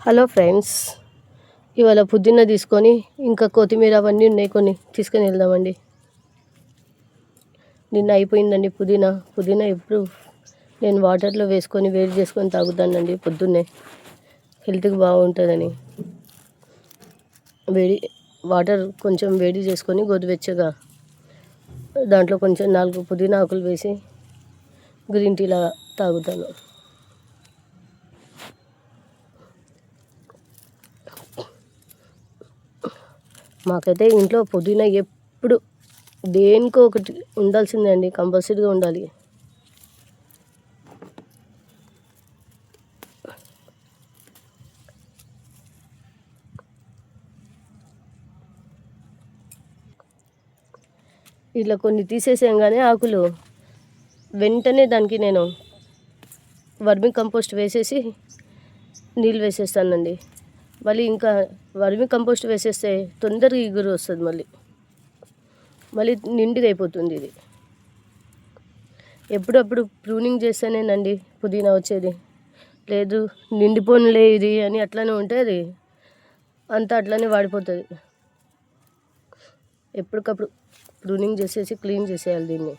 Hello friends, ఇవాళ పుదీనా తీసుకొని ఇంకా కొత్తిమీర అవన్నీ ఉన్నాయి, కొన్ని తీసుకొని వెళ్దామండి. నిన్న అయిపోయిందండి పుదీనా ఎప్పుడు నేను వాటర్లో వేసుకొని వేడి చేసుకొని తాగుతానండి పొద్దున్నే, హెల్త్కి బాగుంటుందని. వాటర్ కొంచెం వేడి చేసుకొని గోరువెచ్చగా దాంట్లో కొంచెం 4 పుదీనా ఆకులు వేసి గ్రీన్ టీలా తాగుతాను. మాకైతే ఇంట్లో పుదీనా ఎప్పుడు దేనికో ఒకటి ఉండాల్సిందే అండి, కంపల్సరీగా ఉండాలి. ఇట్లా కొన్ని తీసేసాగానే ఆకులు వెంటనే దానికి నేను వర్మి కంపోస్ట్ వేసేసి నీళ్ళు వేసేస్తానండి. మళ్ళీ ఇంకా వర్మి కంపోస్ట్ వేసేస్తే తొందరగా ఇగురు వస్తుంది, మళ్ళీ నిండుగా అయిపోతుంది. ఇది ఎప్పుడప్పుడు ప్రూనింగ్ చేస్తేనేనండి పుదీనా వచ్చేది, లేదు నిండిపోనులే ఇది అని అట్లనే ఉంటే అది అంతా అట్లనే వాడిపోతుంది. ఎప్పటికప్పుడు ప్రూనింగ్ చేసేసి క్లీన్ చేసేయాలి దీన్ని.